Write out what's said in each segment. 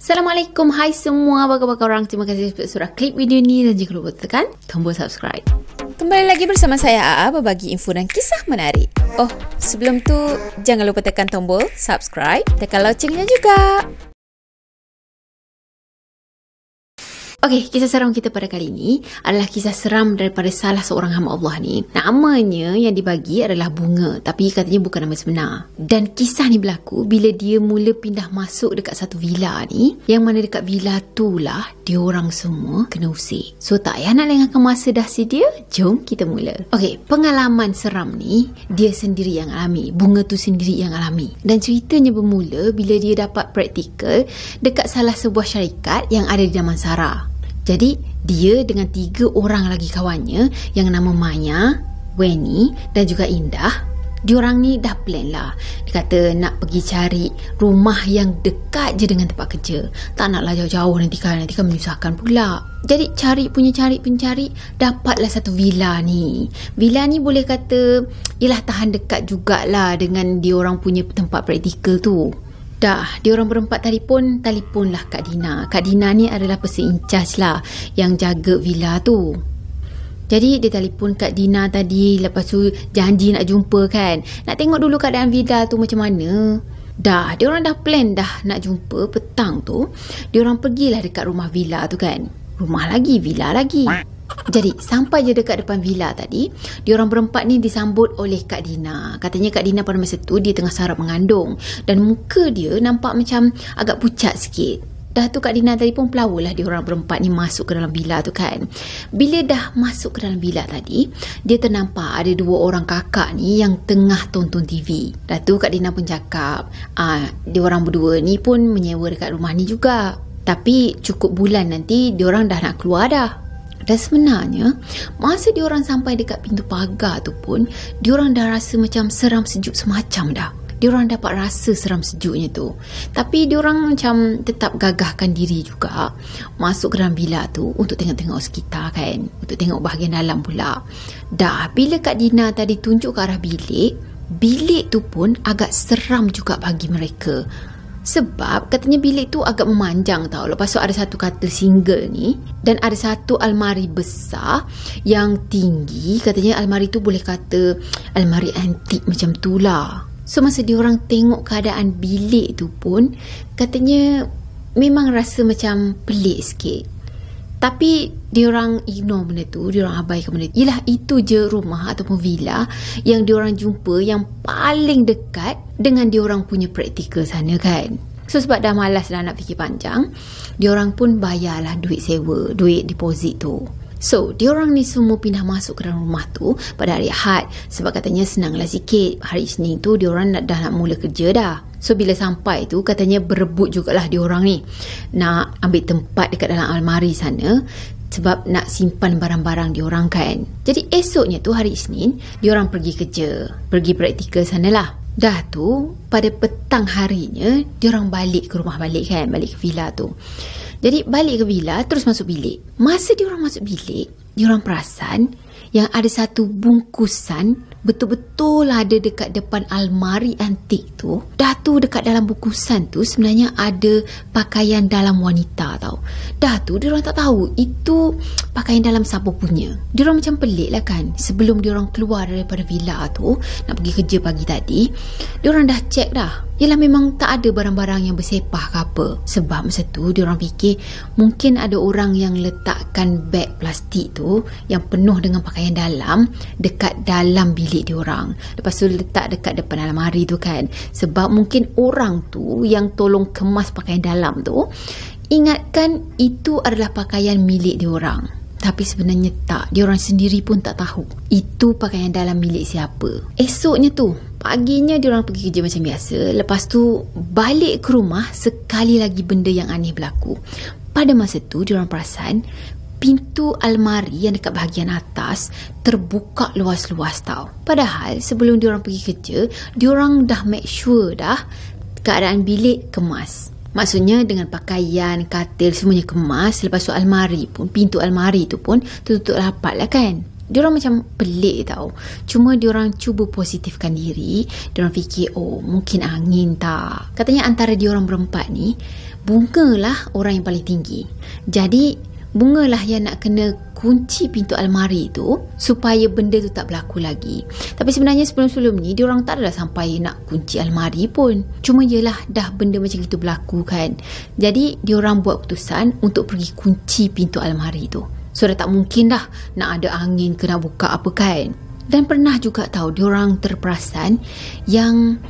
Assalamualaikum, hai semua, apa khabar korang? Terima kasih sudah klik video ni dan jangan lupa tekan tombol subscribe. Kembali lagi bersama saya Aa berbagi info dan kisah menarik. Oh, sebelum tu jangan lupa tekan tombol subscribe, tekan loncengnya juga. Okey, kisah seram kita pada kali ini adalah kisah seram daripada salah seorang hamba Allah ni. Namanya yang dibagi adalah Bunga, tapi katanya bukan nama sebenar. Dan kisah ni berlaku bila dia mula pindah masuk dekat satu villa ni, yang mana dekat villa tu lah diorang semua kena usir. So tak payah nak lengahkan masa dah sedia, jom kita mula. Okey, pengalaman seram ni dia sendiri yang alami. Bunga tu sendiri yang alami. Dan ceritanya bermula bila dia dapat praktikal dekat salah sebuah syarikat yang ada di Damansara. Jadi, dia dengan 3 orang lagi kawannya yang nama Maya, Weni dan juga Indah, diorang ni dah plan lah. Dia kata nak pergi cari rumah yang dekat je dengan tempat kerja. Tak naklah jauh-jauh, nanti kan menyusahkan pula. Jadi cari, dapatlah satu villa ni. Villa ni boleh kata ialah tahan dekat jugalah dengan diorang punya tempat praktikal tu. Dah, diorang berempat telefonlah Kak Dina. Kak Dina ni adalah person in charge lah yang jaga villa tu. Jadi dia telefon Kak Dina tadi, lepas tu janji nak jumpa kan. Nak tengok dulu keadaan villa tu macam mana. Dah, diorang dah plan dah nak jumpa petang tu. Diorang pergilah dekat rumah villa tu kan. Rumah lagi, villa lagi. Jadi sampai je dekat depan villa tadi, diorang berempat ni disambut oleh Kak Dina. Katanya Kak Dina pada masa tu dia tengah sarap mengandung dan muka dia nampak macam agak pucat sikit. Dah tu Kak Dina tadi pun pelawa lah diorang berempat ni masuk ke dalam villa tu kan. Bila dah masuk ke dalam villa tadi, dia ternampak ada 2 orang kakak ni yang tengah tonton TV. Dah tu Kak Dina pun cakap, diorang berdua ni pun menyewa dekat rumah ni juga. Tapi cukup bulan nanti diorang dah nak keluar dah. Dan sebenarnya masa diorang sampai dekat pintu pagar tu pun diorang dah rasa macam seram sejuk semacam dah. Diorang dapat rasa seram sejuknya tu. Tapi diorang macam tetap gagahkan diri juga masuk ke dalam villa tu untuk tengok-tengok sekitar kan, untuk tengok bahagian dalam pula. Dah bila Kak Dina tadi tunjuk ke arah bilik tu pun agak seram juga bagi mereka. Sebab katanya bilik tu agak memanjang tau. Lepas tu ada satu katil single ni dan ada satu almari besar yang tinggi. Katanya almari tu boleh kata almari antik macam tu lah. So masa diorang tengok keadaan bilik tu pun katanya memang rasa macam pelik sikit. Tapi diorang ignore benda tu, diorang abaikan benda tu. Yelah itu je rumah ataupun villa yang diorang jumpa yang paling dekat dengan diorang punya praktikal sana kan. So sebab dah malas dah nak fikir panjang, diorang pun bayarlah duit sewa, duit deposit tu. So diorang ni semua pindah masuk ke dalam rumah tu pada hari Ahad sebab katanya senanglah sikit. Hari Isnin tu diorang dah nak mula kerja dah. So bila sampai tu katanya berebut jugalah diorang ni nak ambil tempat dekat dalam almari sana sebab nak simpan barang-barang diorang kan. Jadi esoknya tu hari Isnin diorang pergi kerja, pergi praktikal sana lah. Dah tu pada petang harinya diorang balik ke rumah balik kan, balik ke villa tu. Jadi balik ke villa terus masuk bilik. Masa diorang masuk bilik, diorang perasan yang ada satu bungkusan betul-betul ada dekat depan almari antik tu. Dah tu dekat dalam bungkusan tu sebenarnya ada pakaian dalam wanita tau. Dah tu diorang tak tahu itu pakaian dalam siapa punya. Diorang macam pelik lah kan. Sebelum diorang keluar daripada villa tu nak pergi kerja pagi tadi, diorang dah cek dah. Yelah memang tak ada barang-barang yang bersepah ke apa. Sebab masa tu diorang fikir mungkin ada orang yang letakkan beg plastik tu yang penuh dengan pakaian dalam dekat dalam bilik diorang. Lepas tu letak dekat depan almari tu kan. Sebab mungkin orang tu yang tolong kemas pakaian dalam tu ingatkan itu adalah pakaian milik diorang. Tapi sebenarnya tak. Diorang sendiri pun tak tahu itu pakaian dalam milik siapa. Esoknya tu paginya diorang pergi kerja macam biasa. Lepas tu balik ke rumah, sekali lagi benda yang aneh berlaku. Pada masa tu diorang perasan pintu almari yang dekat bahagian atas terbuka luas-luas tau. Padahal sebelum diorang pergi kerja, diorang dah make sure dah keadaan bilik kemas. Maksudnya dengan pakaian, katil semuanya kemas. Lepas tu almari pun, pintu almari tu pun tutup rapat lah kan. Diorang macam pelik tau. Cuma diorang cuba positifkan diri. Diorang fikir, oh mungkin angin tak. Katanya antara diorang berempat ni Bunga lah orang yang paling tinggi. Jadi Bunga lah yang nak kena kunci pintu almari tu supaya benda tu tak berlaku lagi. Tapi sebenarnya sebelum-sebelum ni diorang tak adalah sampai nak kunci almari pun. Cuma yelah dah benda macam itu berlaku kan. Jadi diorang buat keputusan untuk pergi kunci pintu almari tu. So dah tak mungkin dah nak ada angin ke nak buka apa kan. Dan pernah juga tahu diorang terperasan yang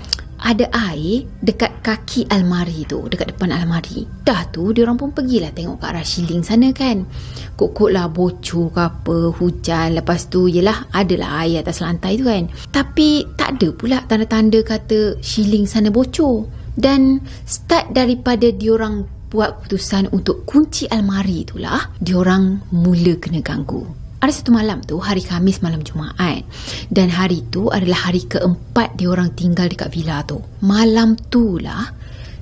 ada air dekat kaki almari tu, dekat depan almari. Dah tu diorang pun pergilah tengok ke arah shieling sana kan. Kok-kok lah bocor ke apa, hujan. Lepas tu yelah adalah air atas lantai tu kan. Tapi tak ada pula tanda-tanda kata shieling sana bocor. Dan start daripada diorang buat keputusan untuk kunci almari itulah diorang mula kena ganggu. Ada satu malam tu, hari Khamis malam Jumaat. Dan hari tu adalah hari keempat diorang tinggal dekat villa tu. Malam tu lah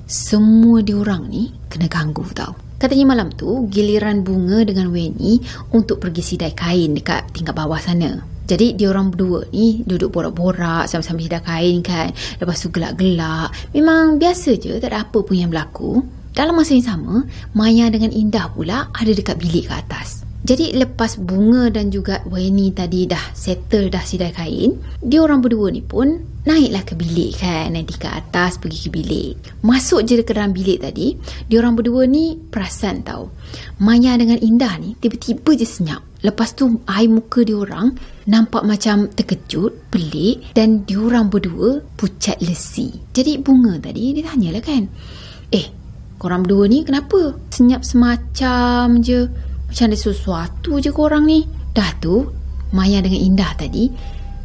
semua diorang ni kena ganggu tau. Katanya malam tu giliran Bunga dengan Weni untuk pergi sidai kain dekat tingkat bawah sana. Jadi diorang berdua ni duduk borak-borak sambil-sambil sidai kain kan. Lepas tu gelak-gelak. Memang biasa je, tak ada apa pun yang berlaku. Dalam masa yang sama, Maya dengan Indah pula ada dekat bilik ke atas. Jadi lepas Bunga dan juga Weni tadi dah settle dah sidai kain, diorang berdua ni pun naiklah ke bilik kan. Nanti ke atas pergi ke bilik. Masuk je ke dalam bilik tadi, diorang berdua ni perasan tau, Maya dengan Indah ni tiba-tiba je senyap. Lepas tu air muka diorang nampak macam terkejut, pelik, dan diorang berdua pucat lesi. Jadi Bunga tadi dia tanyalah kan, korang berdua ni kenapa senyap semacam je? Macam ada sesuatu je korang ni. Dah tu Maya dengan Indah tadi,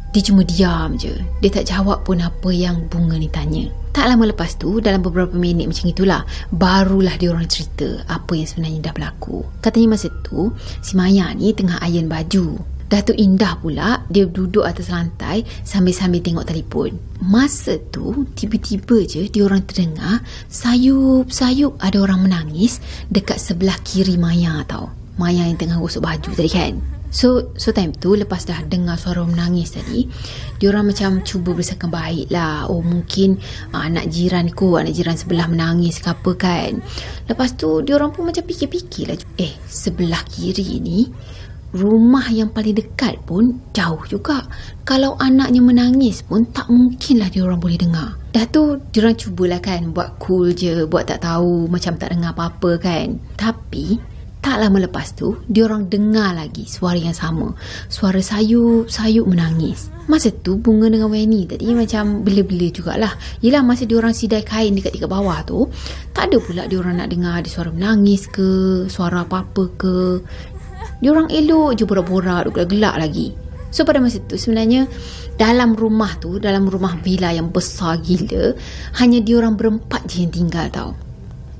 dia cuma diam je. Dia tak jawab pun apa yang Bunga ni tanya. Tak lama lepas tu, dalam beberapa minit macam itulah, barulah dia orang cerita apa yang sebenarnya dah berlaku. Katanya masa tu si Maya ni tengah iron baju. Dah tu Indah pula dia duduk atas lantai sambil-sambil tengok telefon. Masa tu tiba-tiba je diorang terdengar sayup-sayup ada orang menangis dekat sebelah kiri Maya tau. Maya yang tengah gosok baju tadi kan. So time tu lepas dah dengar suara menangis tadi, diorang macam cuba bersangka baik lah. Oh mungkin anak jiran sebelah menangis ke apa kan. Lepas tu diorang pun macam fikir-fikir lah, sebelah kiri ni rumah yang paling dekat pun jauh juga. Kalau anaknya menangis pun tak mungkinlah diorang boleh dengar. Dah tu diorang cubalah kan buat cool je, buat tak tahu, macam tak dengar apa-apa kan. Tapi tak lama lepas tu diorang dengar lagi suara yang sama, suara sayup-sayup menangis. Masa tu Bunga dengan Weni tadi macam bela-bela jugalah. Yelah masa diorang sidai kain dekat bawah tu, tak ada pula diorang nak dengar ada suara menangis ke, suara apa-apa ke. Diorang elok je borak-borak, gelak-gelak lagi. So pada masa tu sebenarnya dalam rumah tu, dalam rumah villa yang besar gila, hanya diorang berempat je yang tinggal tau.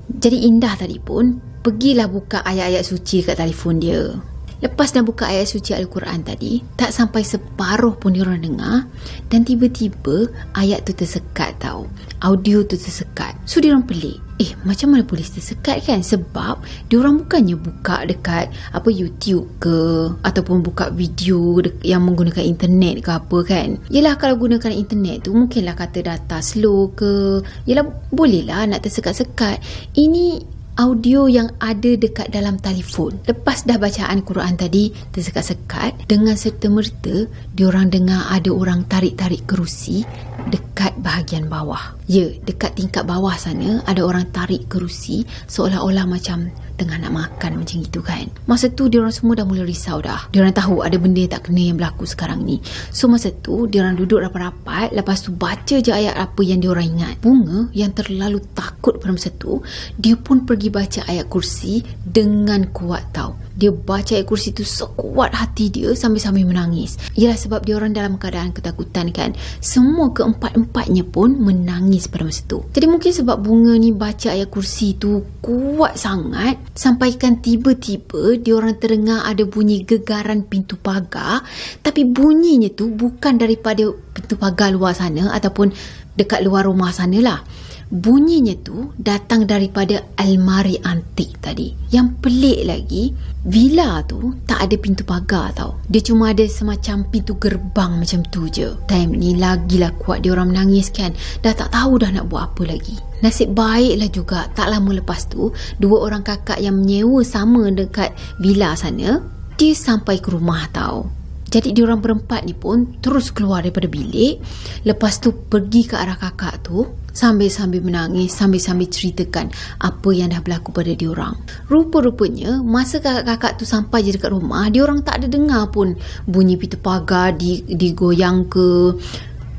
Jadi Indah tadi pun pergilah buka ayat-ayat suci dekat telefon dia. Lepas dah buka ayat suci Al-Quran tadi, tak sampai separuh pun diorang dengar, dan tiba-tiba ayat tu tersekat tau. Audio tu tersekat. So diorang pelik, macam mana boleh tersekat kan? Sebab diorang bukannya buka dekat YouTube ke, ataupun buka video yang menggunakan internet ke apa kan. Yelah kalau gunakan internet tu mungkinlah kata data slow ke, yelah bolehlah nak tersekat-sekat. Ini audio yang ada dekat dalam telefon. Lepas dah bacaan Quran tadi tersekat-sekat, dengan serta-merta diorang dengar ada orang tarik-tarik kerusi dekat bahagian bawah. Ya, dekat tingkat bawah sana ada orang tarik kerusi seolah-olah macam tengah nak makan macam itu kan. Masa tu diorang semua dah mula risau dah. Diorang tahu ada benda yang tak kena yang berlaku sekarang ni. So masa tu diorang duduk rapat-rapat, lepas tu baca je ayat apa yang diorang ingat. Bunga yang terlalu takut pada masa tu, dia pun pergi baca ayat kursi dengan kuat tau. Dia baca ayat kursi tu sekuat hati dia sambil-sambil menangis. Ialah sebab diorang dalam keadaan ketakutan kan. Semua keempat-empatnya pun menangis pada masa tu. Jadi mungkin sebab Bunga ni baca ayat kursi tu kuat sangat, sampaikan tiba-tiba diorang terdengar ada bunyi gegaran pintu pagar. Tapi bunyinya tu bukan daripada pintu pagar luar sana ataupun dekat luar rumah sana lah. Bunyinya tu datang daripada almari antik tadi. Yang pelik lagi, villa tu tak ada pintu pagar tau. Dia cuma ada semacam pintu gerbang macam tu je. Time ni lagilah kuat diorang menangis kan. Dah tak tahu dah nak buat apa lagi. Nasib baiklah juga tak lama lepas tu, 2 orang kakak yang menyewa sama dekat villa sana, dia sampai ke rumah tau. Jadi diorang berempat ni pun terus keluar daripada bilik. Lepas tu pergi ke arah kakak tu sambil-sambil menangis, sambil-sambil ceritakan apa yang dah berlaku pada diorang. Rupa-rupanya masa kakak-kakak tu sampai je dekat rumah, diorang tak ada dengar pun bunyi pintu pagar digoyang ke,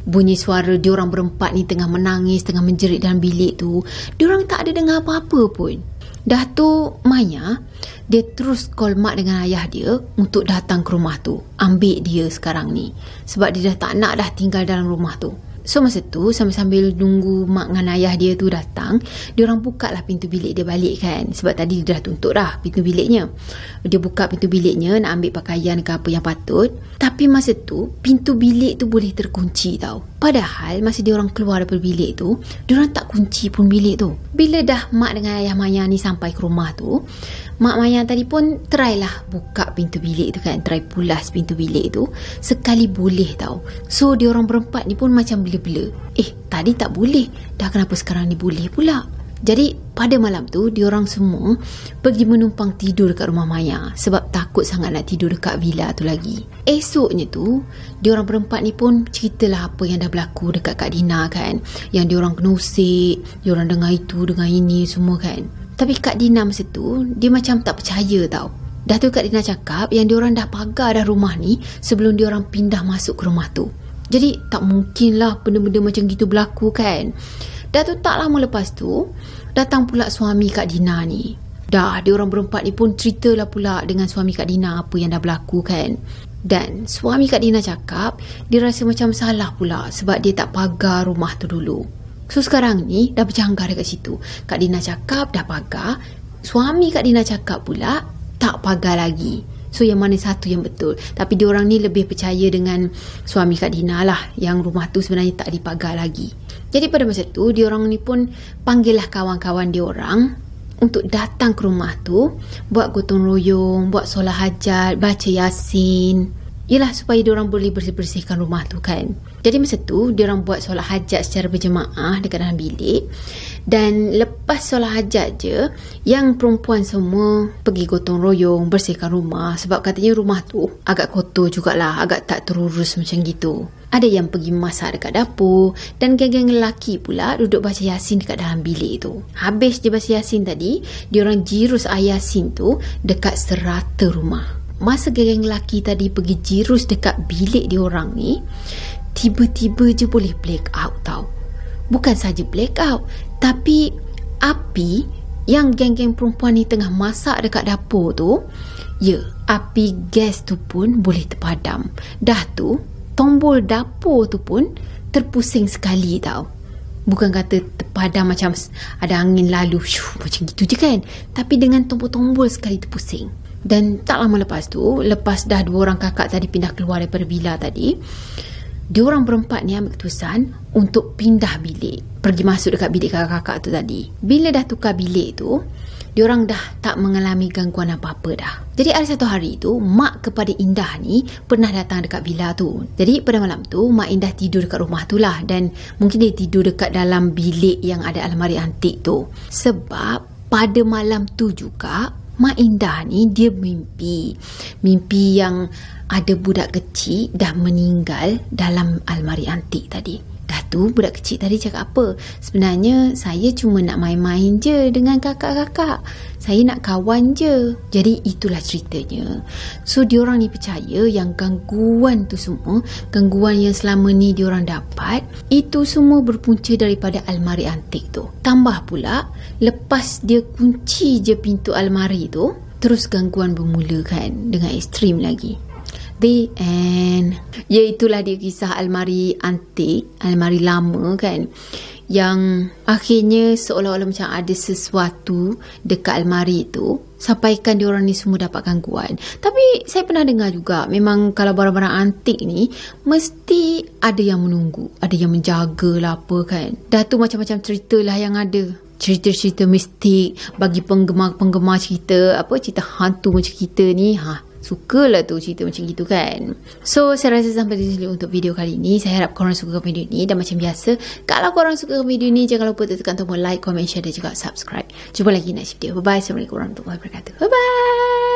bunyi suara diorang berempat ni tengah menangis, tengah menjerit dalam bilik tu. Diorang tak ada dengar apa-apa pun. Dah tu Maya, dia terus call mak dengan ayah dia untuk datang ke rumah tu, ambil dia sekarang ni, sebab dia dah tak nak dah tinggal dalam rumah tu. So masa tu sambil-sambil nunggu mak dengan ayah dia tu datang, diorang buka lah pintu bilik dia balik kan, sebab tadi dia dah tutup dah pintu biliknya. Dia buka pintu biliknya nak ambil pakaian ke apa yang patut, tapi masa tu pintu bilik tu boleh terkunci tau. Padahal masa diorang keluar daripada bilik tu, diorang tak kunci pun bilik tu. Bila dah mak dengan ayah Maya ni sampai ke rumah tu, mak Maya tadi pun try lah buka pintu bilik tu kan, try pulas pintu bilik tu sekali boleh tau. So diorang berempat ni pun macam bela-bela, tadi tak boleh, dah kenapa sekarang ni boleh pula. Jadi pada malam tu diorang semua pergi menumpang tidur dekat rumah Maya sebab takut sangat nak tidur dekat villa tu lagi. Esoknya tu diorang berempat ni pun ceritalah apa yang dah berlaku dekat Kak Dina kan, yang diorang kena usik, diorang dengar itu dengar ini semua kan. Tapi Kak Dina masa tu dia macam tak percaya tau. Dah tu Kak Dina cakap yang diorang dah pagar dah rumah ni sebelum diorang pindah masuk ke rumah tu. Jadi tak mungkin lah benda-benda macam gitu berlaku kan. Dah tu tak lama lepas tu datang pula suami Kak Dina ni. Dah diorang berempat ni pun ceritalah pula dengan suami Kak Dina apa yang dah berlaku kan. Dan suami Kak Dina cakap dia rasa macam salah pula sebab dia tak pagar rumah tu dulu. So sekarang ni dah berjanggar dekat situ. Kak Dina cakap dah pagar, suami Kak Dina cakap pula tak pagar lagi. So yang mana satu yang betul? Tapi diorang ni lebih percaya dengan suami Kak Dina lah, yang rumah tu sebenarnya tak dipagar lagi. Jadi pada masa tu diorang ni pun panggillah kawan-kawan diorang untuk datang ke rumah tu, buat gotong royong, buat solat hajat, baca Yasin. Yelah supaya diorang boleh bersih-bersihkan rumah tu kan. Jadi masa tu diorang buat solat hajat secara berjemaah dekat dalam bilik. Dan lepas solat hajat je, yang perempuan semua pergi gotong royong bersihkan rumah, sebab katanya rumah tu agak kotor jugalah, agak tak terurus macam gitu. Ada yang pergi masak dekat dapur, dan geng-geng lelaki pula duduk baca Yasin dekat dalam bilik tu. Habis dia baca Yasin tadi, diorang jirus ayat Yasin tu dekat serata rumah. Masa geng lelaki tadi pergi jirus dekat bilik diorang ni, tiba-tiba je boleh black out tau. Bukan saja black out, tapi api yang geng-geng perempuan ni tengah masak dekat dapur tu, api gas tu pun boleh terpadam. Dah tu tombol dapur tu pun terpusing sekali tau. Bukan kata terpadam macam ada angin lalu macam gitu je kan, tapi dengan tombol-tombol sekali terpusing. Dan tak lama lepas tu, lepas dah 2 orang kakak tadi pindah keluar daripada villa tadi, diorang berempat ni ambil keputusan untuk pindah bilik, pergi masuk dekat bilik kakak-kakak tu tadi. Bila dah tukar bilik tu, diorang dah tak mengalami gangguan apa-apa dah. Jadi ada satu hari tu, mak kepada Indah ni pernah datang dekat villa tu. Jadi pada malam tu, mak Indah tidur dekat rumah tu lah, dan mungkin dia tidur dekat dalam bilik yang ada almari antik tu. Sebab pada malam tu juga Mak Indah ni dia mimpi yang ada budak kecil dah meninggal dalam almari antik tadi. Dah tu budak kecil tadi cakap apa? Sebenarnya saya cuma nak main-main je dengan kakak-kakak. Saya nak kawan je. Jadi itulah ceritanya. So diorang ni percaya yang gangguan tu semua, gangguan yang selama ni diorang dapat, itu semua berpunca daripada almari antik tu. Tambah pula, lepas dia kunci je pintu almari tu, terus gangguan bermula kan, dengan ekstrim lagi. The end. Itulah dia kisah almari antik, almari lama kan, yang akhirnya seolah-olah macam ada sesuatu dekat almari tu sampaikan diorang ni semua dapat gangguan. Tapi saya pernah dengar juga, memang kalau barang-barang antik ni mesti ada yang menunggu, ada yang menjaga lah apa kan. Dah tu macam-macam cerita lah yang ada. Cerita-cerita mistik bagi penggemar-penggemar cerita hantu macam kita ni, Sukalah tu cerita macam gitu kan. So saya rasa sampai di sini untuk video kali ni. Saya harap korang suka video ni. Dan macam biasa, kalau korang suka video ni, jangan lupa tekan tombol like, comment, share dan juga subscribe. Jumpa lagi next video. Bye bye. Assalamualaikum warahmatullahi wabarakatuh. Bye bye.